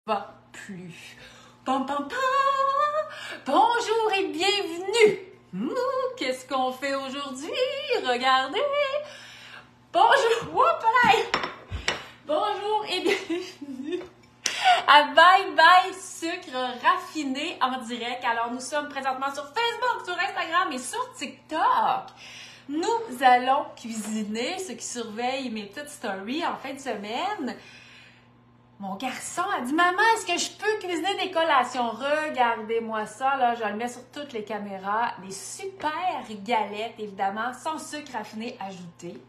va plus. Pam, pam, pam. Bonjour et bienvenue. Qu'est-ce qu'on fait aujourd'hui? Regardez. Bonjour. Bonjour et bienvenue à Bye Bye Sucre Raffiné en direct. Alors, nous sommes présentement sur Facebook, sur Instagram et sur TikTok. Nous allons cuisiner, ceux qui surveillent mes petites stories en fin de semaine. Mon garçon a dit « Maman, est-ce que je peux cuisiner des collations? » Regardez-moi ça, là, je le mets sur toutes les caméras. Des super galettes, évidemment, sans sucre raffiné ajouté.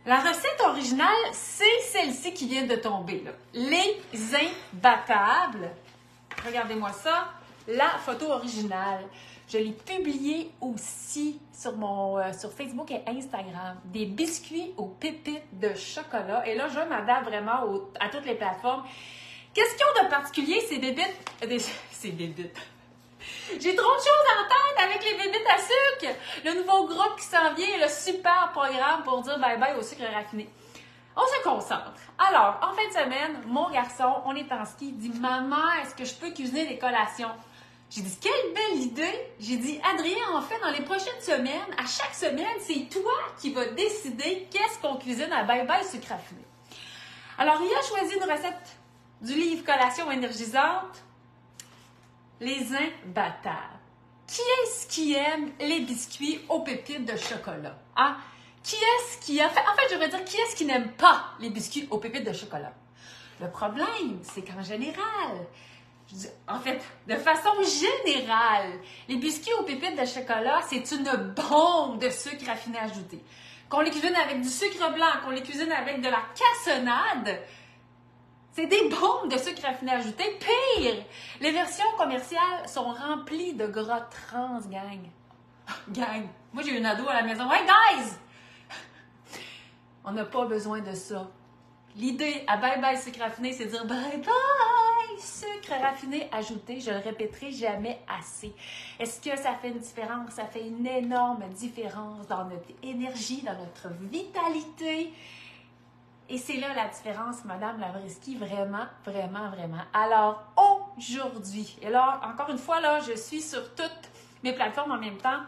La recette originale, c'est celle-ci qui vient de tomber, là. Les imbattables. Regardez-moi ça, la photo originale. Je l'ai publiée aussi sur Facebook et Instagram. Des biscuits aux pépites de chocolat. Et là, je m'adapte vraiment à toutes les plateformes. Qu'est-ce qu'ils ont de particulier, ces bébites? Ces bébites. J'ai trop de choses en tête avec les bébites à sucre. Le nouveau groupe qui s'en vient, le super programme pour dire bye-bye au sucre raffiné. On se concentre. Alors, en fin de semaine, mon garçon, on est en ski, il dit « Maman, est-ce que je peux cuisiner des collations? » J'ai dit « Quelle belle idée! » J'ai dit « Adrien, en fait, dans les prochaines semaines, à chaque semaine, c'est toi qui vas décider qu'est-ce qu'on cuisine à bye-bye sucre raffiné. » Alors, il a choisi une recette du livre Collation énergisante. Les imbattables. Qui est-ce qui aime les biscuits aux pépites de chocolat? Hein? Qui est-ce qui a fait... En fait, je devrais dire, qui est-ce qui n'aime pas les biscuits aux pépites de chocolat? Le problème, c'est qu'en général, de façon générale, les biscuits aux pépites de chocolat, c'est une bombe de sucre raffiné ajouté. Qu'on les cuisine avec du sucre blanc, qu'on les cuisine avec de la cassonade, c'est des bombes de sucre raffiné ajouté. Pire, les versions commerciales sont remplies de gras trans, gang. Gang, moi j'ai une ado à la maison. Hey guys! On n'a pas besoin de ça. L'idée à Bye Bye Sucre Raffiné, c'est de dire Bye Bye Sucre Raffiné ajouté. Je le répéterai jamais assez. Est-ce que ça fait une différence? Ça fait une énorme différence dans notre énergie, dans notre vitalité. Et c'est là la différence, Madame Lavreski, vraiment, vraiment, vraiment. Alors, aujourd'hui, et là, encore une fois, là, je suis sur toutes mes plateformes en même temps.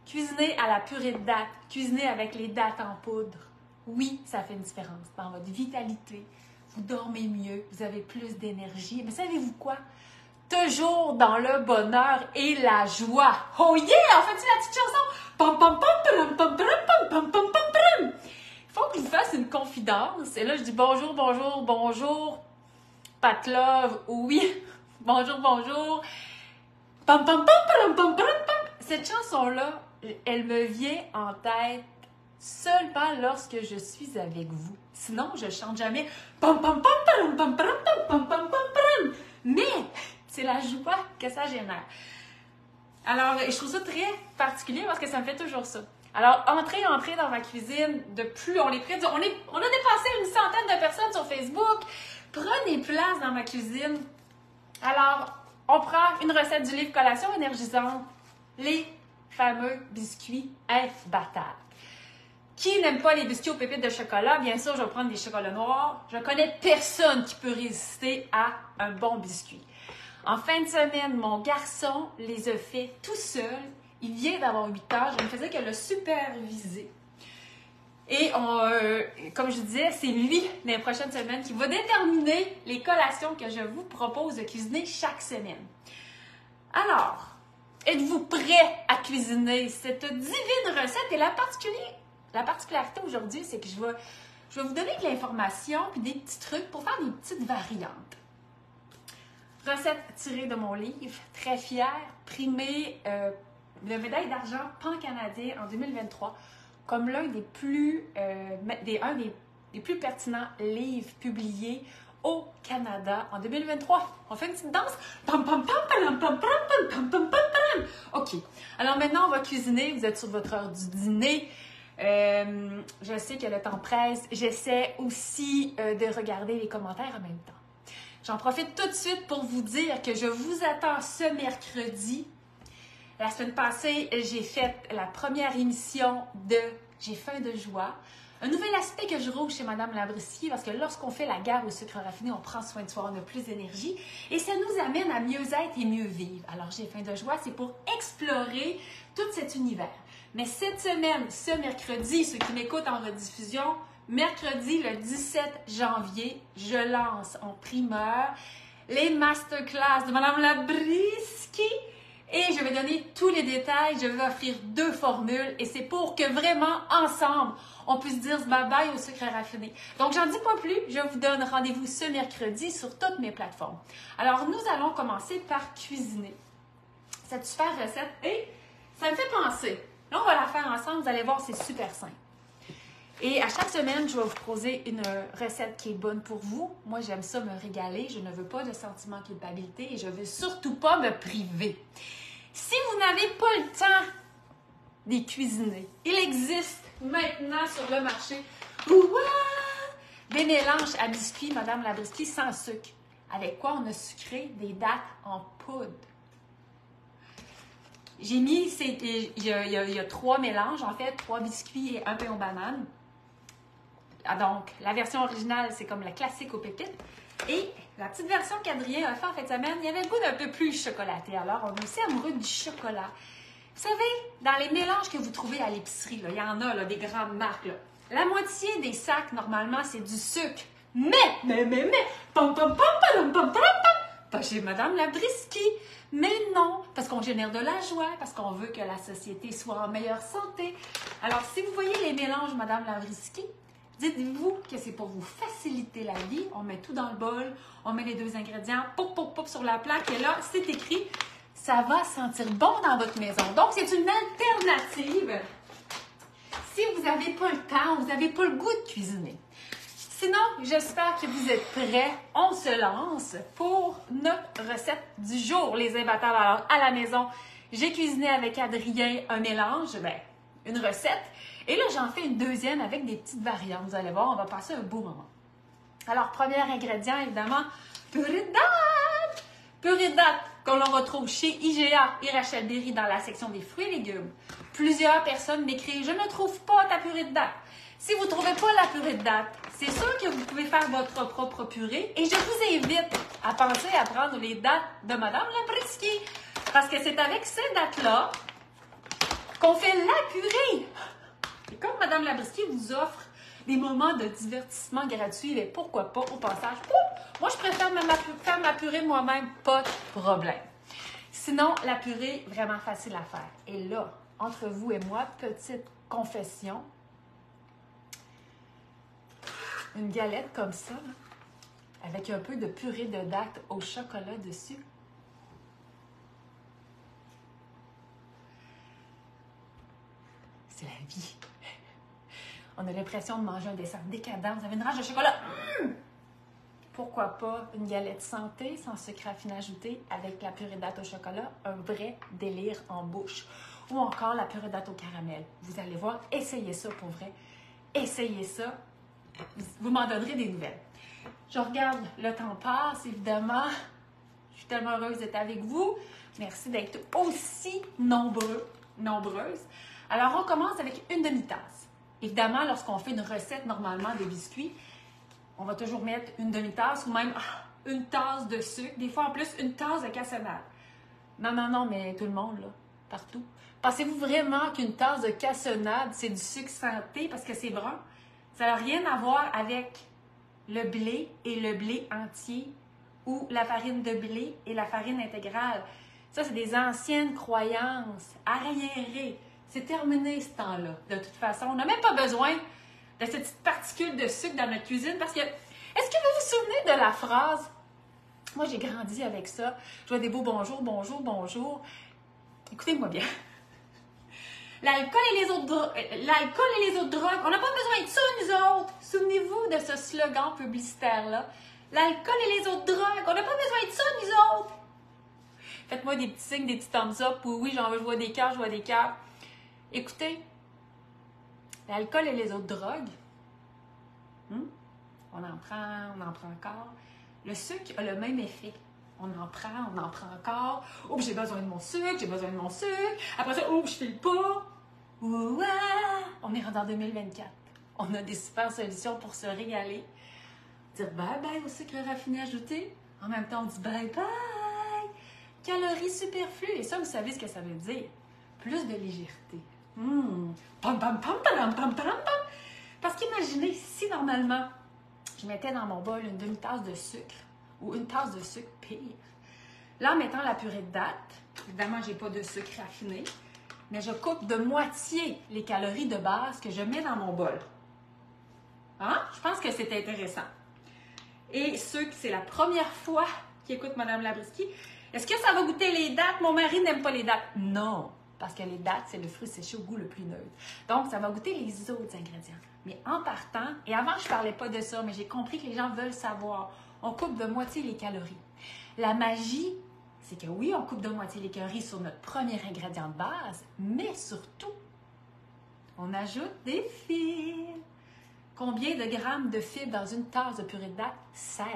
Cuisiner à la purée de dattes, cuisiner avec les dattes en poudre. Oui, ça fait une différence dans votre vitalité. Vous dormez mieux, vous avez plus d'énergie. Mais savez-vous quoi? Toujours dans le bonheur et la joie. Oh yeah! En fait, c'est la petite chanson. Pam, pam, pam, pam, pam, pam, pam, pam, pam, pam, pam. Il faut que je vous fasse une confidence. Et là, je dis bonjour, bonjour, bonjour. Pat Love, oui. Bonjour, bonjour. Pam, pam, pam, pam, pam, pam, pam. Cette chanson-là, elle me vient en tête seulement lorsque je suis avec vous. Sinon, je chante jamais pam pam pam pam pam pam pam pam pam pam. Mais c'est la joie que ça génère. Alors, je trouve ça très particulier parce que ça me fait toujours ça. Alors, entrez dans ma cuisine. De plus, on a dépassé une centaine de personnes sur Facebook. Prenez place dans ma cuisine. Alors, on prend une recette du livre Collation énergisante. Les fameux biscuits imbattables. Qui n'aime pas les biscuits aux pépites de chocolat? Bien sûr, je vais prendre des chocolats noirs. Je connais personne qui peut résister à un bon biscuit. En fin de semaine, mon garçon les a fait tout seul. Il vient d'avoir 8 ans. Je ne faisais que le superviser. Et comme je disais, c'est lui, les prochaines semaines, qui va déterminer les collations que je vous propose de cuisiner chaque semaine. Alors, êtes-vous prêts à cuisiner cette divine recette? Et la particularité aujourd'hui, c'est que je vais vous donner de l'information et des petits trucs pour faire des petites variantes. Recette tirée de mon livre, très fière, primée de médaille d'argent pan-canadien en 2023, comme l'un des plus pertinents livres publiés au Canada en 2023. On fait une petite danse. Pam, pam, pam, pam, pam, pam, pam, pam, pam, pam. OK. Alors maintenant, on va cuisiner. Vous êtes sur votre heure du dîner. Je sais que le temps presse. J'essaie aussi de regarder les commentaires en même temps. J'en profite tout de suite pour vous dire que je vous attends ce mercredi. La semaine passée, j'ai fait la première émission de J'ai faim de joie. Un nouvel aspect que je roule chez Madame Labriski, parce que lorsqu'on fait la guerre au sucre raffiné, on prend soin de soi, on a plus d'énergie et ça nous amène à mieux être et mieux vivre. Alors, j'ai faim de joie, c'est pour explorer tout cet univers. Mais cette semaine, ce mercredi, ceux qui m'écoutent en rediffusion, mercredi le 17 janvier, je lance en primeur les masterclass de Madame Labriski. Et je vais donner tous les détails, je vais offrir 2 formules et c'est pour que vraiment, ensemble, on puisse dire bye-bye au sucre raffiné. Donc, j'en dis pas plus, je vous donne rendez-vous ce mercredi sur toutes mes plateformes. Alors, nous allons commencer par cuisiner cette super recette et ça me fait penser. Là, on va la faire ensemble, vous allez voir, c'est super simple. Et à chaque semaine, je vais vous proposer une recette qui est bonne pour vous. Moi, j'aime ça me régaler. Je ne veux pas de sentiment de culpabilité et je ne veux surtout pas me priver. Si vous n'avez pas le temps d'y cuisiner, il existe maintenant sur le marché des mélanges à biscuits Madame Labriski sans sucre. Avec quoi on a sucré des dattes en poudre. J'ai mis, il y a 3 mélanges, en fait, 3 biscuits et un pain aux bananes. Donc, la version originale, c'est comme la classique aux pépites. Et la petite version qu'Adrien a fait en fin de semaine, il y avait le goût d'un peu plus chocolaté. Alors, on est aussi amoureux du chocolat. Vous savez, dans les mélanges que vous trouvez à l'épicerie, il y en a là, des grandes marques. Là. La moitié des sacs, normalement, c'est du sucre. Pas chez Madame Labriski. Mais non, parce qu'on génère de la joie, parce qu'on veut que la société soit en meilleure santé. Alors, si vous voyez les mélanges Madame Labriski, dites-vous que c'est pour vous faciliter la vie. On met tout dans le bol, on met les 2 ingrédients, pop sur la plaque, et là, c'est écrit, ça va sentir bon dans votre maison. Donc, c'est une alternative si vous n'avez pas le temps, vous n'avez pas le goût de cuisiner. Sinon, j'espère que vous êtes prêts. On se lance pour notre recette du jour, les imbattables. Alors, à la maison, j'ai cuisiné avec Adrien un mélange, une recette. Et là, j'en fais une deuxième avec des petites variantes. Vous allez voir, on va passer un beau moment. Alors, premier ingrédient, évidemment, purée de dattes. Purée de dattes qu'on retrouve chez IGA et Rachel Berry dans la section des fruits et légumes. Plusieurs personnes m'écrivent « Je ne trouve pas ta purée de dattes ». Si vous ne trouvez pas la purée de dattes, c'est sûr que vous pouvez faire votre propre purée. Et je vous invite à penser à prendre les dattes de Madame Labriski. Parce que c'est avec ces dattes-là qu'on fait la purée. Et comme Madame Labriski vous offre des moments de divertissement gratuits, mais pourquoi pas au passage? Moi, je préfère faire ma purée moi-même, pas de problème. Sinon, la purée, vraiment facile à faire. Et là, entre vous et moi, petite confession. Une galette comme ça, là, avec un peu de purée de dattes au chocolat dessus. C'est la vie. On a l'impression de manger un dessert décadent. Vous avez une rage de chocolat. Pourquoi pas une galette santé, sans sucre raffiné ajouté, avec la purée de dattes au chocolat. Un vrai délire en bouche. Ou encore la purée de dattes au caramel. Vous allez voir, essayez ça pour vrai. Essayez ça. Vous m'en donnerez des nouvelles. Je regarde, le temps passe, évidemment. Je suis tellement heureuse d'être avec vous. Merci d'être aussi nombreuses. Alors, on commence avec une demi-tasse. Évidemment, lorsqu'on fait une recette normalement de biscuits, on va toujours mettre une demi-tasse ou même une tasse de sucre. Des fois, en plus, une tasse de cassonade. Non, mais tout le monde, là, partout. Pensez-vous vraiment qu'une tasse de cassonade, c'est du sucre santé parce que c'est brun? Ça n'a rien à voir avec le blé et le blé entier ou la farine de blé et la farine intégrale. Ça, c'est des anciennes croyances arriérées. C'est terminé ce temps-là. De toute façon, on n'a même pas besoin de cette petite particule de sucre dans notre cuisine parce que, est-ce que vous vous souvenez de la phrase? Moi, j'ai grandi avec ça. Je vois des beaux bonjours. Écoutez-moi bien. L'alcool et les autres drogues, on n'a pas besoin de ça, nous autres. Souvenez-vous de ce slogan publicitaire-là. L'alcool et les autres drogues, on n'a pas besoin de ça, nous autres. Faites-moi des petits signes, des petits thumbs up. Oui, j'en veux, je vois des cœurs. Écoutez, l'alcool et les autres drogues, on en prend encore. Le sucre a le même effet. On en prend encore. Oh, j'ai besoin de mon sucre. Après ça, oh, je file pas. On est rendu en 2024. On a des super solutions pour se régaler. Dire bye-bye au sucre raffiné ajouté. En même temps, on dit bye-bye. Calories superflues. Et ça, vous savez ce que ça veut dire. Plus de légèreté. Pam, pam, pam, pam, pam, pam, pam. Parce qu'imaginez, si normalement, je mettais dans mon bol une demi-tasse de sucre ou une tasse de sucre pire. Là, en mettant la purée de date, évidemment, je n'ai pas de sucre raffiné, mais je coupe de moitié les calories de base que je mets dans mon bol. Hein? Je pense que c'est intéressant. Et ceux que c'est la première fois qui écoutent Mme Labriskie, est-ce que ça va goûter les dattes? Mon mari n'aime pas les dattes. Non, parce que les dattes, c'est le fruit séché au goût le plus neutre. Donc, ça va goûter les autres ingrédients. Mais en partant, et avant, je ne parlais pas de ça, mais j'ai compris que les gens veulent savoir. On coupe de moitié les calories. La magie, c'est que oui, on coupe de moitié les calories sur notre premier ingrédient de base, mais surtout, on ajoute des fibres. Combien de grammes de fibres dans une tasse de purée de dattes? 16.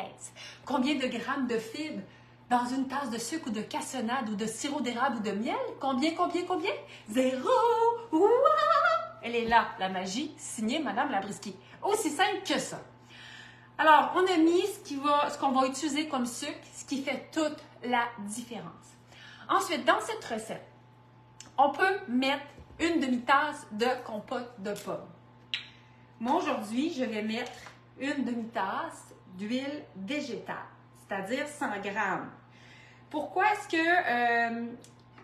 Combien de grammes de fibres dans une tasse de sucre ou de cassonade ou de sirop d'érable ou de miel? Combien? 0! Ouah! Elle est là, la magie, signée Mme Labriskie. Aussi simple que ça. Alors, on a mis ce qu'on va utiliser comme sucre, ce qui fait toute la différence. Ensuite, dans cette recette, on peut mettre une demi-tasse de compote de pommes. Moi, aujourd'hui, je vais mettre une demi-tasse d'huile végétale, c'est-à-dire 100 grammes. Pourquoi est-ce que,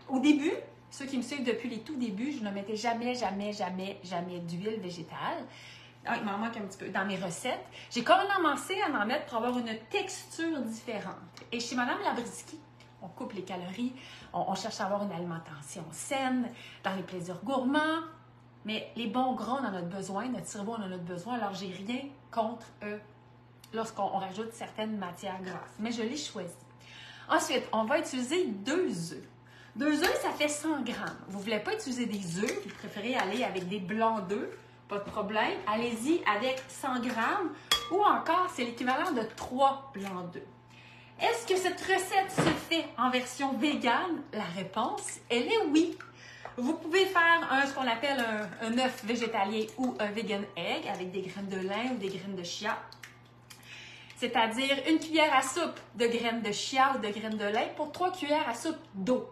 au début, ceux qui me suivent depuis les tout débuts, je ne mettais jamais d'huile végétale. Ah, il m'en manque un petit peu dans mes recettes. J'ai commencé à en mettre pour avoir une texture différente. Et chez Mme Labriskie, on coupe les calories, on cherche à avoir une alimentation saine, dans les plaisirs gourmands. Mais les bons gras, on en a besoin, notre cerveau en a besoin, alors j'ai rien contre eux lorsqu'on rajoute certaines matières grasses. Mais je l'ai choisi. Ensuite, on va utiliser 2 œufs. 2 œufs, ça fait 100 grammes. Vous ne voulez pas utiliser des œufs, vous préférez aller avec des blancs d'œufs, pas de problème. Allez-y avec 100 grammes ou encore, c'est l'équivalent de 3 blancs d'œufs. Est-ce que cette recette se fait en version végane? La réponse, elle est oui. Vous pouvez faire ce qu'on appelle un œuf végétalien ou un vegan egg avec des graines de lin ou des graines de chia. C'est-à-dire une cuillère à soupe de graines de chia ou de graines de lin pour 3 cuillères à soupe d'eau.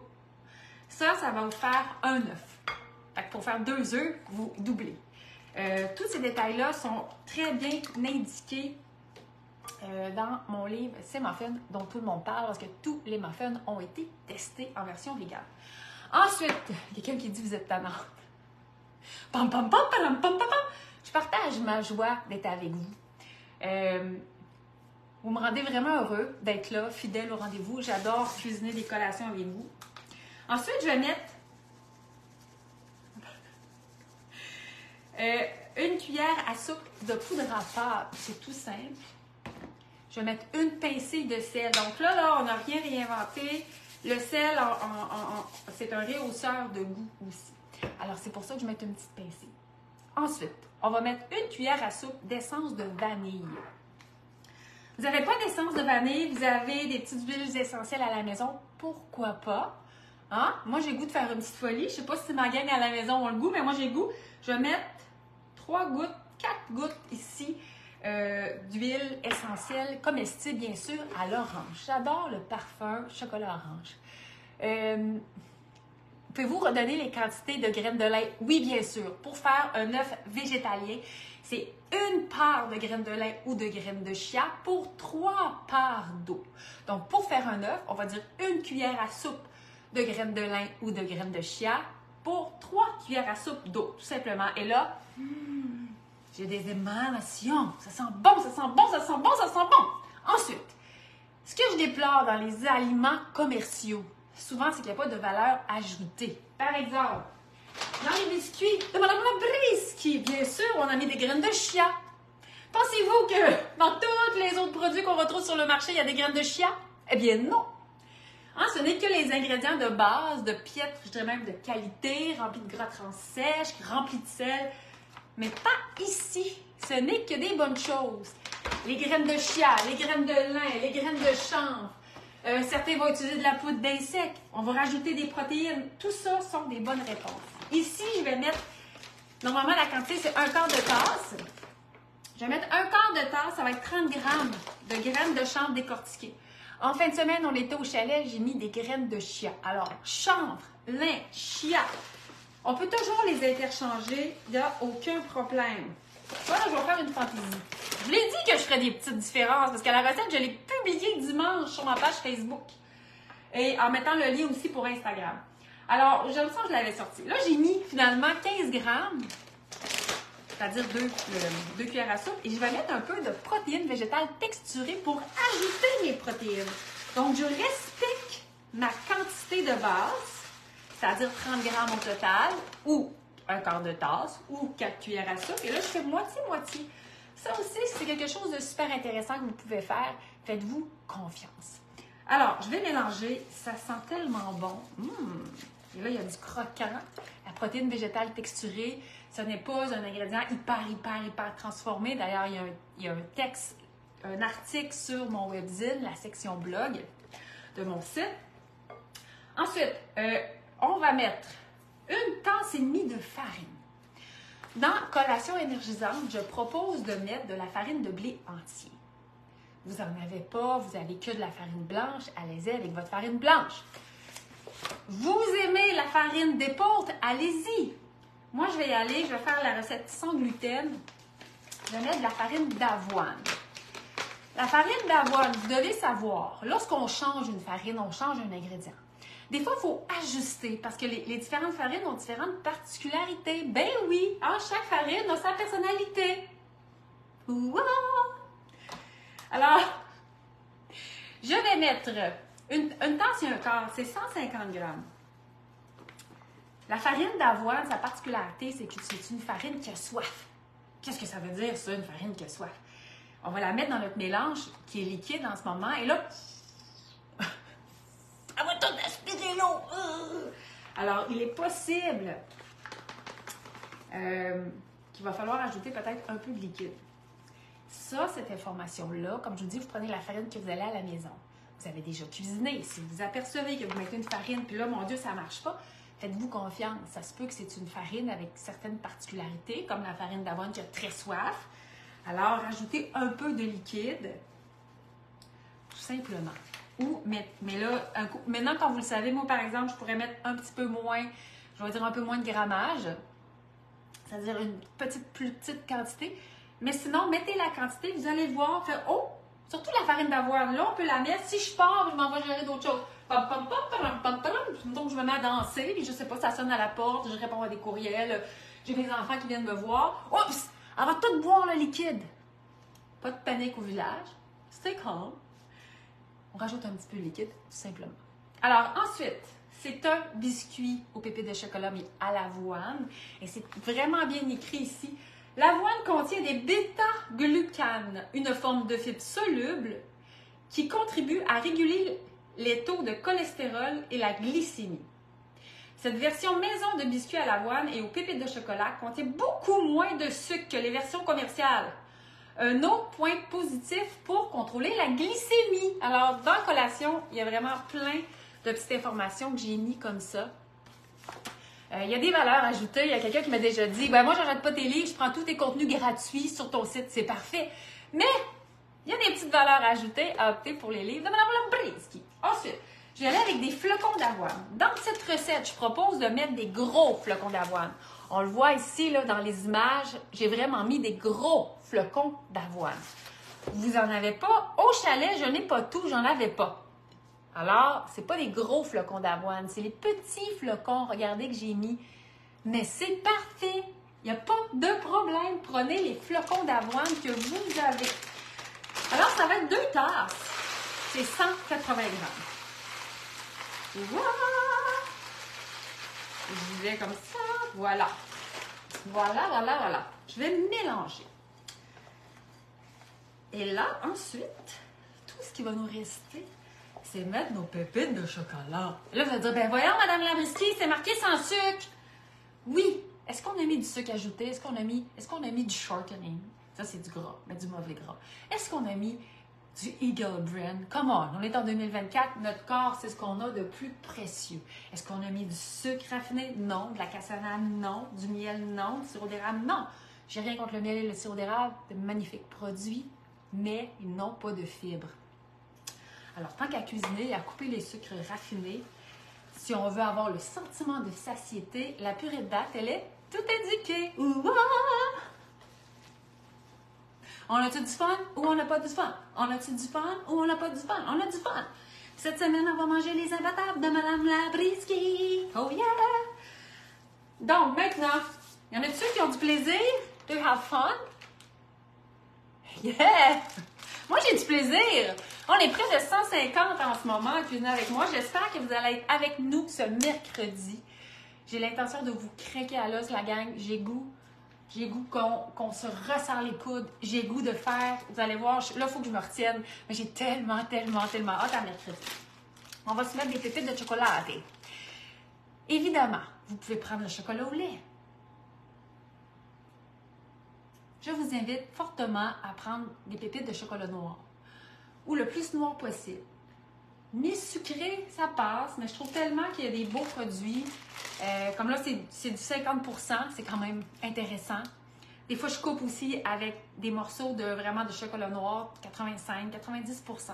Ça va vous faire un œuf. Pour faire 2 œufs, vous doublez. Tous ces détails-là sont très bien indiqués dans mon livre « C'est muffins » dont tout le monde parle parce que tous les muffins ont été testés en version végane. Ensuite, quelqu'un qui dit « Vous êtes tannante ». Pam, pam, pam, pam, pam, pam, pam. Je partage ma joie d'être avec vous. Vous me rendez vraiment heureux d'être là, fidèle au rendez-vous. J'adore cuisiner des collations avec vous. Ensuite, je vais mettre une cuillère à soupe de poudre à pâte. C'est tout simple. Je vais mettre une pincée de sel. Donc là, on n'a rien réinventé. Le sel, c'est un rehausseur de goût aussi. Alors, c'est pour ça que je vais mettre une petite pincée. Ensuite, on va mettre une cuillère à soupe d'essence de vanille. Vous n'avez pas d'essence de vanille, vous avez des petites huiles essentielles à la maison, pourquoi pas? Hein? Moi, j'ai le goût de faire une petite folie. Je ne sais pas si ma gang à la maison ont le goût, mais moi, j'ai le goût. Je vais mettre 4 gouttes ici d'huile essentielle comestible, bien sûr, à l'orange. J'adore le parfum chocolat orange. Pouvez-vous redonner les quantités de graines de lin? Oui, bien sûr. Pour faire un œuf végétalien, c'est 1 part de graines de lin ou de graines de chia pour 3 parts d'eau. Donc, pour faire un œuf, on va dire 1 cuillère à soupe de graines de lin ou de graines de chia pour 3 cuillères à soupe d'eau, tout simplement. Et là, j'ai des émanations. Ça sent bon, ça sent bon, ça sent bon, ça sent bon. Ensuite, ce que je déplore dans les aliments commerciaux, souvent, c'est qu'il n'y a pas de valeur ajoutée. Par exemple, dans les biscuits de Mme Labriskie, bien sûr, on a mis des graines de chia. Pensez-vous que dans tous les autres produits qu'on retrouve sur le marché, il y a des graines de chia? Eh bien, non. Hein, ce n'est que les ingrédients de base, de piètre, je dirais même de qualité, remplis de gras trans sèches, remplis de sel. Mais pas ici. Ce n'est que des bonnes choses. Les graines de chia, les graines de lin, les graines de chanvre. Certains vont utiliser de la poudre d'insectes. On va rajouter des protéines. Tout ça sont des bonnes réponses. Ici, je vais mettre Normalement, la quantité, c'est 1/4 de tasse. Je vais mettre 1/4 de tasse, ça va être 30 grammes de graines de chanvre décortiquées. En fin de semaine, on était au chalet, j'ai mis des graines de chia. Alors, chanvre, lin, chia. On peut toujours les interchanger, il n'y a aucun problème. Voilà, je vais faire une fantaisie. Je l'ai dit que je ferais des petites différences parce que la recette, je l'ai publiée dimanche sur ma page Facebook. Et en mettant le lien aussi pour Instagram. Alors, je me sens que je l'avais sorti. Là, j'ai mis finalement 15 grammes, c'est-à-dire 2 cuillères à soupe. Et je vais mettre un peu de protéines végétales texturées pour ajouter mes protéines. Donc, je respecte ma quantité de base, c'est-à-dire 30 grammes au total, ou 1/4 de tasse, ou 4 cuillères à soupe. Et là, je fais moitié-moitié. Ça aussi, c'est quelque chose de super intéressant que vous pouvez faire. Faites-vous confiance. Alors, je vais mélanger. Ça sent tellement bon. Et là, il y a du croquant. La protéine végétale texturée, ce n'est pas un ingrédient hyper transformé. D'ailleurs, il y a un texte, un article sur mon webzine, la section blog de mon site. Ensuite, on va mettre 1 tasse et demie de farine. Dans Collation énergisante, je propose de mettre de la farine de blé entier. Vous n'en avez pas, vous avez que de la farine blanche, allez-y avec votre farine blanche. Vous aimez la farine d'épeautre, allez-y. Moi, je vais y aller, je vais faire la recette sans gluten. Je vais mettre de la farine d'avoine. La farine d'avoine, vous devez savoir, lorsqu'on change une farine, on change un ingrédient. Des fois, il faut ajuster parce que les différentes farines ont différentes particularités. Ben oui, chaque farine a sa personnalité. Wow! Alors, je vais mettre une tasse et 1/4, c'est 150 grammes. La farine d'avoine, sa particularité, c'est que c'est une farine qui a soif. Qu'est-ce que ça veut dire, ça, une farine qui a soif? On va la mettre dans notre mélange qui est liquide en ce moment. Et là, elle va tout aspirer l'eau. Alors, il est possible qu'il va falloir ajouter peut-être un peu de liquide. Ça, cette information-là, comme je vous dis, vous prenez la farine que vous allez à la maison. Vous avez déjà cuisiné. Si vous apercevez que vous mettez une farine, puis là, mon Dieu, ça ne marche pas, faites-vous confiance. Ça se peut que c'est une farine avec certaines particularités, comme la farine d'avoine qui a très soif. Alors, rajoutez un peu de liquide, tout simplement. Ou, mais là, maintenant, quand vous le savez, moi, par exemple, je pourrais mettre un petit peu moins, je vais dire un peu moins de grammage, c'est-à-dire une plus petite quantité. Mais sinon, mettez la quantité, vous allez voir, faire surtout la farine d'avoine, là, on peut la mettre. Si je pars, je m'en vais gérer d'autres choses. Donc, je me mets à danser, puis je sais pas, ça sonne à la porte, je réponds à des courriels, j'ai mes enfants qui viennent me voir. Oups! Elle va tout boire le liquide. Pas de panique au village. Stay calm. On rajoute un petit peu de liquide, tout simplement. Alors, ensuite, c'est un biscuit aux pépites de chocolat, mais à l'avoine. Et c'est vraiment bien écrit ici. L'avoine contient des bêta-glucanes, une forme de fibre soluble qui contribue à réguler les taux de cholestérol et la glycémie. Cette version maison de biscuits à l'avoine et aux pépites de chocolat contient beaucoup moins de sucre que les versions commerciales. Un autre point positif pour contrôler la glycémie. Alors, dans Collation, il y a vraiment plein de petites informations que j'ai mis comme ça. Il y a des valeurs ajoutées. Il y a quelqu'un qui m'a déjà dit, moi, j'arrête pas tes livres, je prends tous tes contenus gratuits sur ton site, c'est parfait. Mais, il y a des petites valeurs ajoutées à opter pour les livres de Mme Lambriski. Ensuite, je vais aller avec des flocons d'avoine. Dans cette recette, je propose de mettre des gros flocons d'avoine. On le voit ici, là, dans les images, j'ai vraiment mis des gros flocons d'avoine. Vous n'en avez pas? Au chalet, je n'ai pas tout, j'en avais pas. Alors, c'est pas des gros flocons d'avoine, c'est les petits flocons, regardez, que j'ai mis. Mais c'est parfait! Il n'y a pas de problème. Prenez les flocons d'avoine que vous avez. Alors, ça va être 2 tasses. C'est 180 grammes. Voilà! Je vais comme ça. Voilà. Voilà. Je vais mélanger. Et là, ensuite, tout ce qui va nous rester, c'est mettre nos pépites de chocolat. Et là, vous allez dire, voyons, Madame Lambriski, c'est marqué sans sucre. Oui. Est-ce qu'on a mis du sucre ajouté? Est-ce qu'on a mis du shortening? Ça, c'est du gras, mais du mauvais gras. Est-ce qu'on a mis du Eagle Brand. Come on est en 2024, notre corps, c'est ce qu'on a de plus précieux. Est-ce qu'on a mis du sucre raffiné? Non. De la cassonade? Non. Du miel? Non. Du sirop d'érable? Non. J'ai rien contre le miel et le sirop d'érable, de magnifiques produits, mais ils n'ont pas de fibres. Alors, tant qu'à cuisiner et à couper les sucres raffinés, si on veut avoir le sentiment de satiété, la purée de date, elle est tout indiquée. Ouah! On a-tu du fun ou on n'a pas du fun? On a-tu du fun ou on n'a pas du fun? On a du fun! Cette semaine, on va manger les imbattables de Madame Labriski. Oh yeah! Donc, maintenant, y en a-tu qui ont du plaisir? Do you have fun? Yeah! Moi, j'ai du plaisir. On est près de 150 en ce moment à cuisiner avec moi. J'espère que vous allez être avec nous ce mercredi. J'ai l'intention de vous craquer à l'os, la gang. J'ai goût qu'on se resserre les coudes. J'ai goût de faire, vous allez voir, là, il faut que je me retienne. Mais j'ai tellement hâte à mercredi. On va se mettre des pépites de chocolat. Évidemment, vous pouvez prendre le chocolat au lait. Je vous invite fortement à prendre des pépites de chocolat noir. Ou le plus noir possible. Ni sucré, ça passe, mais je trouve tellement qu'il y a des beaux produits. Comme là, c'est du 50%, c'est quand même intéressant. Des fois, je coupe aussi avec des morceaux de chocolat noir, 85-90%.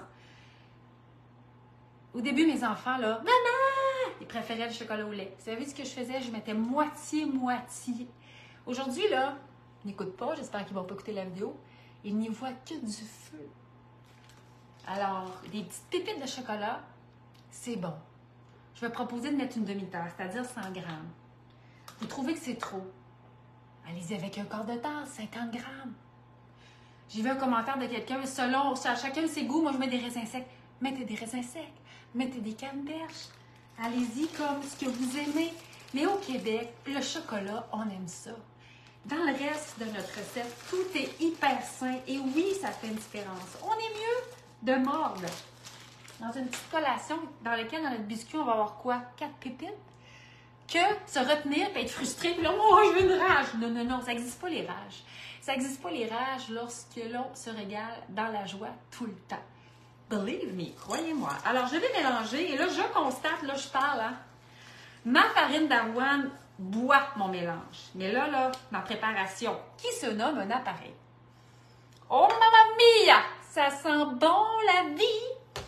Au début, mes enfants, là, maman, ils préféraient le chocolat au lait. Vous savez ce que je faisais? Je mettais moitié. Aujourd'hui, là, ils n'écoutent pas, j'espère qu'ils ne vont pas écouter la vidéo. Ils n'y voient que du feu. Alors, des petites pépites de chocolat, c'est bon. Je vais proposer de mettre une demi-tasse, c'est-à-dire 100 grammes. Vous trouvez que c'est trop? Allez-y avec un quart de tasse, 50 grammes. J'ai vu un commentaire de quelqu'un, selon chacun ses goûts, moi je mets des raisins secs. Mettez des raisins secs, mettez des canneberges. Allez-y comme ce que vous aimez. Mais au Québec, le chocolat, on aime ça. Dans le reste de notre recette, tout est hyper sain et oui, ça fait une différence. On est mieux de mordre dans une petite collation dans laquelle, dans notre biscuit, on va avoir quoi? 4 pépites? Que se retenir et être frustré, puis là, oh, je veux une rage. Non, ça n'existe pas les rages. Ça n'existe pas les rages lorsque l'on se régale dans la joie tout le temps. Believe me, croyez-moi. Alors, je vais mélanger et là, je constate, là, je parle, hein. Ma farine d'avoine boit mon mélange. Mais là, ma préparation, qui se nomme un appareil. Oh, mamma mia! Ça sent bon la vie!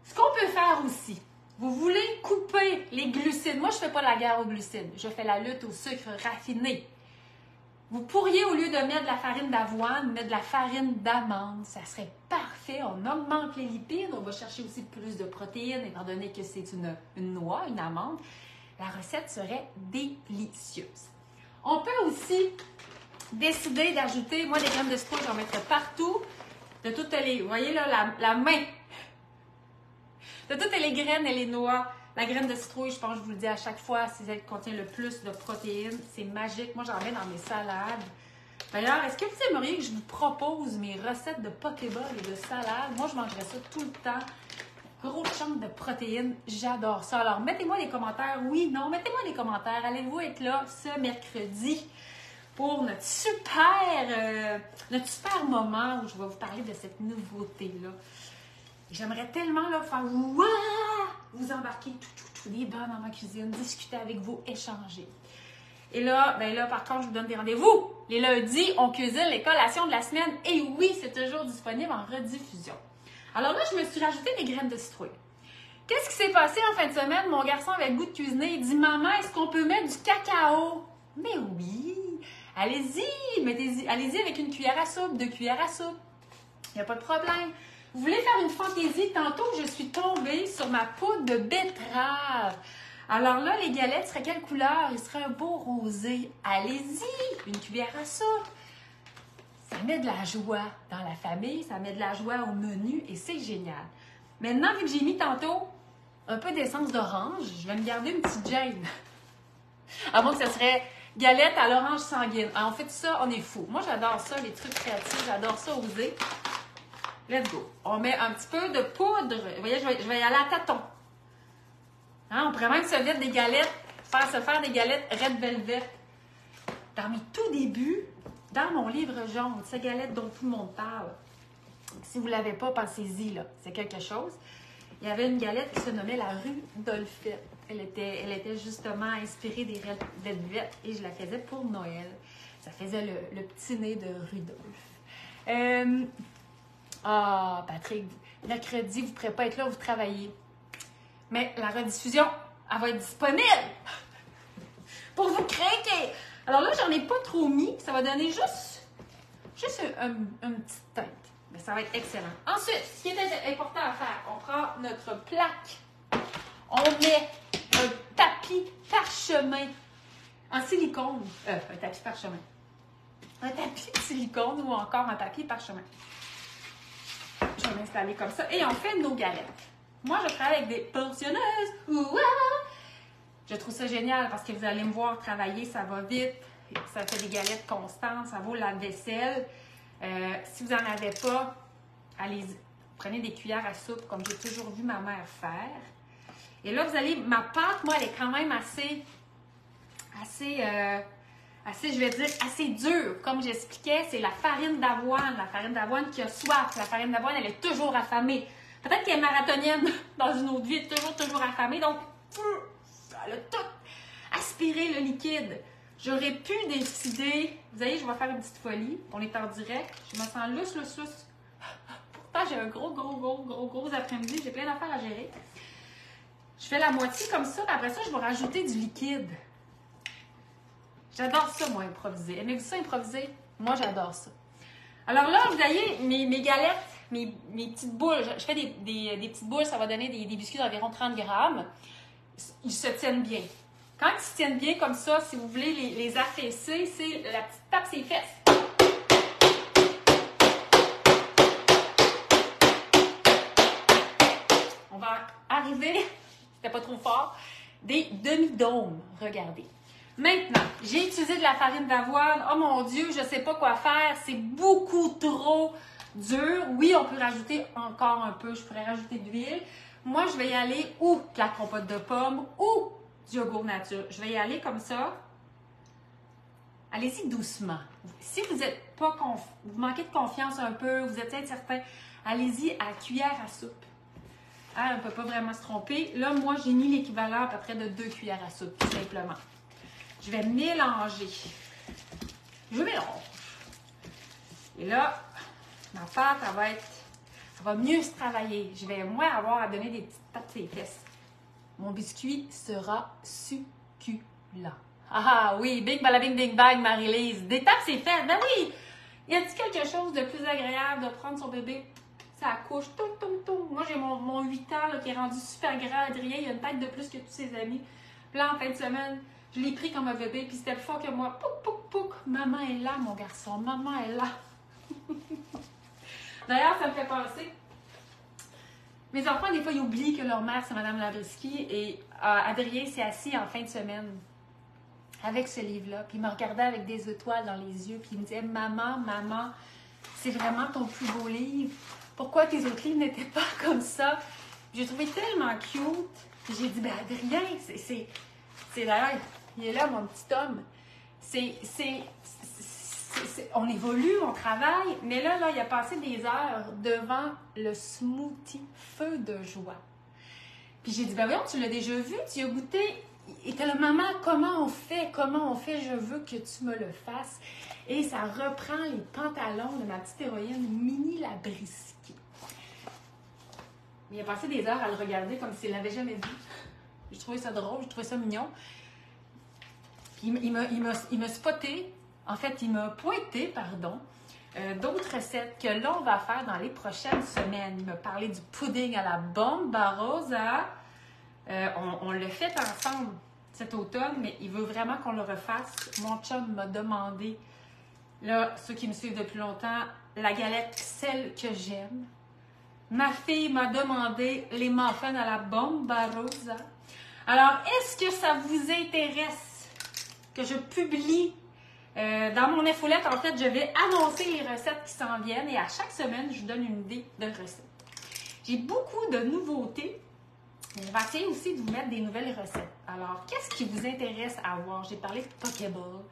Ce qu'on peut faire aussi, vous voulez couper les glucides. Moi, je ne fais pas la guerre aux glucides. Je fais la lutte au sucre raffiné. Vous pourriez, au lieu de mettre de la farine d'avoine, mettre de la farine d'amande. Ça serait parfait. On augmente les lipides. On va chercher aussi plus de protéines, étant donné que c'est une noix, une amande. La recette serait délicieuse. On peut aussi décider d'ajouter, moi, des graines de citron, j'en mettrai partout. De toutes les, vous voyez là, la main. De toutes les graines et les noix. La graine de citrouille, je pense que je vous le dis à chaque fois, c'est celle qui contient le plus de protéines. C'est magique. Moi, j'en mets dans mes salades. D'ailleurs, est-ce que vous aimeriez que je vous propose mes recettes de Pokéball et de salade? Moi, je mangerais ça tout le temps. Gros chunk de protéines, j'adore ça. Alors, mettez-moi des commentaires, oui, non, mettez-moi des commentaires. Allez-vous être là ce mercredi pour notre super moment où je vais vous parler de cette nouveauté-là. J'aimerais tellement là, faire vous embarquer tout les bonnes dans ma cuisine, discuter avec vous, échanger. Et là, par contre, je vous donne des rendez-vous. Les lundis, on cuisine les collations de la semaine. Et oui, c'est toujours disponible en rediffusion. Alors là, je me suis rajouté des graines de citrouille. Qu'est-ce qui s'est passé en fin de semaine? Mon garçon avait le goût de cuisiner. Il dit, maman, est-ce qu'on peut mettre du cacao? Mais oui! Allez-y, allez-y avec une cuillère à soupe, 2 cuillères à soupe. Il n'y a pas de problème. Vous voulez faire une fantaisie? Tantôt, je suis tombée sur ma poudre de betterave. Alors là, les galettes seraient quelle couleur? Ils seraient un beau rosé. Allez-y, une cuillère à soupe. Ça met de la joie dans la famille, ça met de la joie au menu et c'est génial. Maintenant, vu que j'ai mis tantôt un peu d'essence d'orange, je vais me garder une petite Jane. À moins que ce serait galette à l'orange sanguine. Alors, on fait ça, on est fou. Moi, j'adore ça, les trucs créatifs, j'adore ça oser. Let's go. On met un petit peu de poudre. Vous voyez, je vais y aller à tâtons. Hein, on pourrait même se mettre des galettes, se faire des galettes Red Velvet. Dans mes tout débuts, dans mon livre jaune, ces galettes dont tout le monde parle, Si vous ne l'avez pas, pensez-y, là. C'est quelque chose. Il y avait une galette qui se nommait la Rudolphette. Elle était justement inspirée des Red Velvet et je la faisais pour Noël. Ça faisait le petit nez de Rudolph. Patrick, mercredi, vous ne pourrez pas être là, vous travaillez. Mais la rediffusion, elle va être disponible pour vous craquer. Alors là, j'en ai pas trop mis. Ça va donner juste une petite teinte. Mais ça va être excellent. Ensuite, ce qui est important à faire, on prend notre plaque. On met un tapis parchemin en silicone. Un tapis parchemin. Un tapis de silicone ou encore un papier parchemin. Je vais m'installer comme ça. Et on fait nos galettes. Moi, je travaille avec des portionneuses. Ouah! Je trouve ça génial parce que vous allez me voir travailler, ça va vite. Ça fait des galettes constantes, ça vaut la vaisselle. Si vous n'en avez pas, allez-y. Prenez des cuillères à soupe comme j'ai toujours vu ma mère faire. Et là, vous allez... Ma pâte, moi, elle est quand même assez, je vais dire, assez dure. Comme j'expliquais, c'est la farine d'avoine. La farine d'avoine qui a soif. La farine d'avoine, elle est toujours affamée. Peut-être qu'elle est marathonienne dans une autre vie, elle est toujours affamée. Donc, elle a tout aspiré le liquide. J'aurais pu décider... Vous voyez, je vais faire une petite folie. On est en direct. Je me sens lousse. Pourtant, j'ai un gros après-midi. J'ai plein d'affaires à gérer. Je fais la moitié comme ça. Après ça, je vais rajouter du liquide. J'adore ça, moi, improviser. Aimez-vous ça, improviser? Moi, j'adore ça. Alors là, vous voyez, mes galettes, mes petites boules. Je fais des petites boules. Ça va donner des biscuits d'environ 30 grammes. Ils se tiennent bien. Quand ils se tiennent bien comme ça, si vous voulez les affaisser, c'est la petite tape ses fesses. On va arriver, c'était pas trop fort, des demi-dômes. Regardez. Maintenant, j'ai utilisé de la farine d'avoine. Oh mon Dieu, je sais pas quoi faire. C'est beaucoup trop dur. Oui, on peut rajouter encore un peu. Je pourrais rajouter de l'huile. Moi, je vais y aller ou de la compote de pommes ou du yogourt nature. Je vais y aller comme ça. Allez-y doucement. Si vous êtes pas vous manquez de confiance un peu, vous êtes incertain, allez-y à cuillère à soupe. Hein, on ne peut pas vraiment se tromper. Là, moi, j'ai mis l'équivalent à peu près de 2 cuillères à soupe, tout simplement. Je vais mélanger. Je mélange. Et là, ma pâte, elle va mieux se travailler. Je vais moins avoir à donner des petites tapes sur les fesses. Mon biscuit sera succulent. Ah oui, bing balabing bing bang, Marie-Lise. Des tapes sur les fesses. Ben oui! Y a-t-il quelque chose de plus agréable de prendre son bébé, ça couche, tout. Moi, j'ai mon 8 ans là, qui est rendu super grand. Adrien, il a une tête de plus que tous ses amis. Puis là, en fin de semaine, je l'ai pris comme un bébé, puis c'était le fort que moi. Pouc. Maman est là, mon garçon. Maman est là. D'ailleurs, ça me fait penser. Mes enfants, des fois, ils oublient que leur mère, c'est Mme Labriski. Et Adrien s'est assis en fin de semaine avec ce livre-là. Puis il me regardait avec des étoiles dans les yeux. Puis il me disait, maman, c'est vraiment ton plus beau livre. Pourquoi tes autres livres n'étaient pas comme ça? J'ai trouvé tellement cute. Puis j'ai dit, ben Adrien, c'est d'ailleurs, il est là, mon petit homme. On évolue, on travaille, mais là, il a passé des heures devant le smoothie feu de joie. Puis j'ai dit, ben voyons, tu l'as déjà vu, tu y as goûté. Et était là, maman, comment on fait, je veux que tu me le fasses. Et ça reprend les pantalons de ma petite héroïne, Mini Labriski. Il a passé des heures à le regarder comme s'il ne l'avait jamais vu. J'ai trouvé ça drôle, j'ai trouvé ça mignon. Puis il m'a spoté. En fait, il m'a pointé, d'autres recettes que l'on va faire dans les prochaines semaines. Il m'a parlé du pudding à la bombarosa. On l'a fait ensemble cet automne, mais il veut vraiment qu'on le refasse. Mon chum m'a demandé, là, ceux qui me suivent depuis longtemps, la galette, celle que j'aime. Ma fille m'a demandé les muffins à la bombarosa. Alors, est-ce que ça vous intéresse que je publie dans mon infolette? En fait, je vais annoncer les recettes qui s'en viennent et à chaque semaine, je vous donne une idée de recettes. J'ai beaucoup de nouveautés. On va essayer aussi de vous mettre des nouvelles recettes. Alors, qu'est-ce qui vous intéresse à voir? J'ai parlé de Pokéball.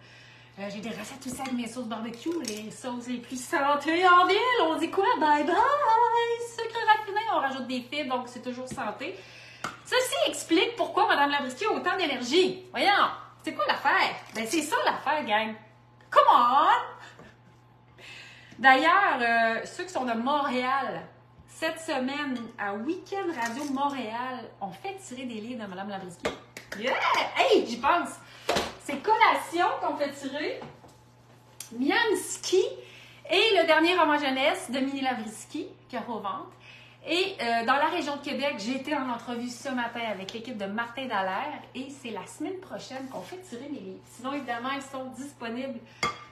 J'ai des recettes aussi avec mes sauces barbecue, les sauces les plus santé en ville. On dit quoi? Bye bye! Sucre raffiné, on rajoute des fibres, donc c'est toujours santé. Ceci explique pourquoi Mme Labriskie a autant d'énergie. Voyons, c'est quoi l'affaire? Ben c'est ça l'affaire, gang. Come on! D'ailleurs, ceux qui sont de Montréal, cette semaine, à Week-end Radio Montréal, on fait tirer des livres de Mme Labriskie. Yeah! Hey, j'y pense! C'est Collation qu'on fait tirer, Miam Ski et le dernier roman jeunesse de Minnie Labriskie, Cœur au ventre. Et dans la région de Québec, j'ai été en entrevue ce matin avec l'équipe de Martin Dallaire et c'est la semaine prochaine qu'on fait tirer mes livres. Sinon, évidemment, ils sont disponibles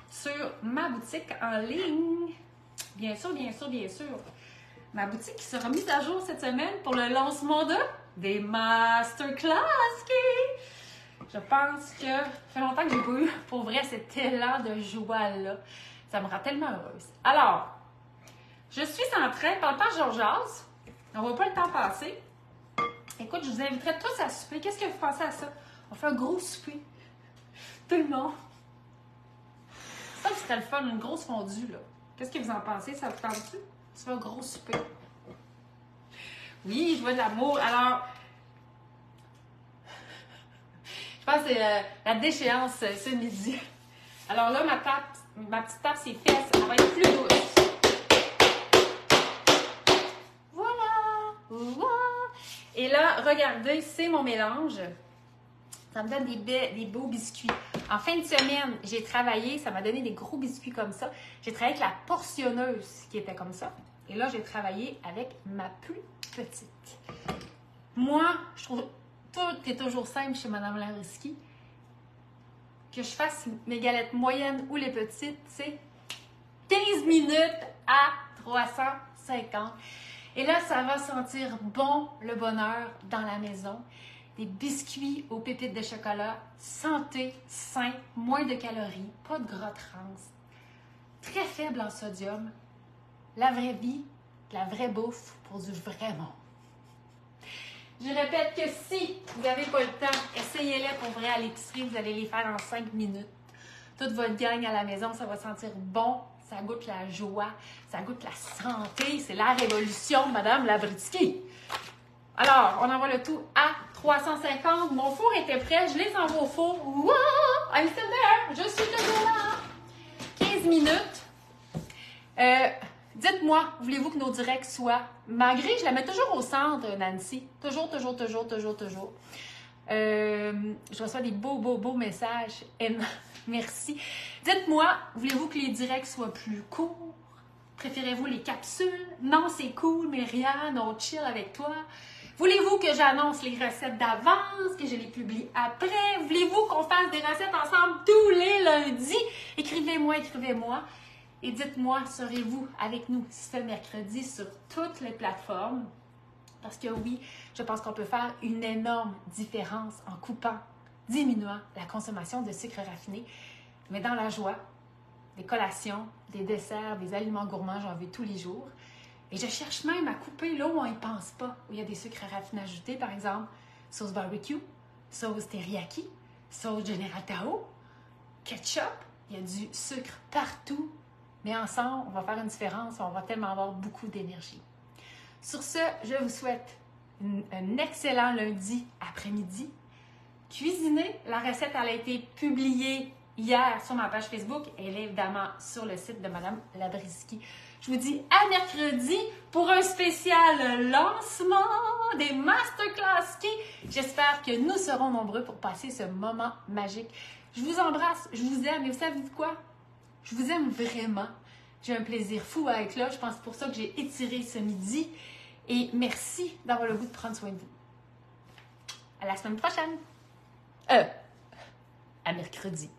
sur ma boutique en ligne. Bien sûr, bien sûr, bien sûr. Ma boutique qui sera mise à jour cette semaine pour le lancement des masterclass. Je pense que ça fait longtemps que j'ai pas eu, pour vrai, cet élan de joie-là. Ça me rend tellement heureuse. Alors, je suis en train, pendant le temps que je jase, on ne voit pas le temps passer. Écoute, je vous inviterai tous à souper. Qu'est-ce que vous pensez à ça? On fait un gros souper. Tout le monde. Ça, ce serait le fun, une grosse fondue, là. Qu'est-ce que vous en pensez? Ça vous tente-tu? Tu fais un gros souper. Oui, je vois de l'amour. Alors, je pense que c'est la déchéance ce midi. Alors là, ma petite tape, ses fesses, elle va être plus douce. Voilà. Et là, regardez, c'est mon mélange. Ça me donne des beaux biscuits. En fin de semaine, j'ai travaillé, ça m'a donné des gros biscuits comme ça. J'ai travaillé avec la portionneuse qui était comme ça. Et là, j'ai travaillé avec ma plus petite. Moi, je trouve tout est toujours simple chez Mme Labriskie. Que je fasse mes galettes moyennes ou les petites, c'est 15 minutes à 350. Et là, ça va sentir bon le bonheur dans la maison. Des biscuits aux pépites de chocolat, santé, sain, moins de calories, pas de gras trans, très faible en sodium. La vraie vie, la vraie bouffe pour du vrai monde. Je répète que si vous n'avez pas le temps, essayez-les pour vrai à l'épicerie, vous allez les faire en 5 minutes. Toute votre gang à la maison, ça va sentir bon, ça goûte la joie, ça goûte la santé. C'est la révolution de Mme Labriskie. Alors, on envoie le tout à 350. Mon four était prêt, je les envoie au four. Wow! I'm still there! Je suis toujours là! 15 minutes. Dites-moi, voulez-vous que nos directs soient... Malgré, je la mets toujours au centre, Nancy. Toujours. Je reçois des beaux messages. Merci. Dites-moi, voulez-vous que les directs soient plus courts? Préférez-vous les capsules? Non, c'est cool, mais rien, on chill avec toi. Voulez-vous que j'annonce les recettes d'avance, que je les publie après? Voulez-vous qu'on fasse des recettes ensemble tous les lundis? Écrivez-moi. Et dites-moi, serez-vous avec nous ce mercredi sur toutes les plateformes? Parce que oui, je pense qu'on peut faire une énorme différence en coupant, diminuant la consommation de sucre raffiné, mais dans la joie, des collations, des desserts, des aliments gourmands, j'en veux tous les jours. Et je cherche même à couper là où on n'y pense pas, où il y a des sucres raffinés ajoutés, par exemple, sauce barbecue, sauce teriyaki, sauce General Tao, ketchup, il y a du sucre partout. Mais ensemble, on va faire une différence, on va tellement avoir beaucoup d'énergie. Sur ce, je vous souhaite un excellent lundi après-midi. Cuisinez, la recette elle a été publiée hier sur ma page Facebook. Elle est évidemment sur le site de Mme Labriskie. Je vous dis à mercredi pour un spécial lancement des masterclass ski. J'espère que nous serons nombreux pour passer ce moment magique. Je vous embrasse, je vous aime et vous savez quoi? Je vous aime vraiment. J'ai un plaisir fou à être là. Je pense pour ça que j'ai étiré ce midi. Et merci d'avoir le goût de prendre soin de vous. À la semaine prochaine. À mercredi.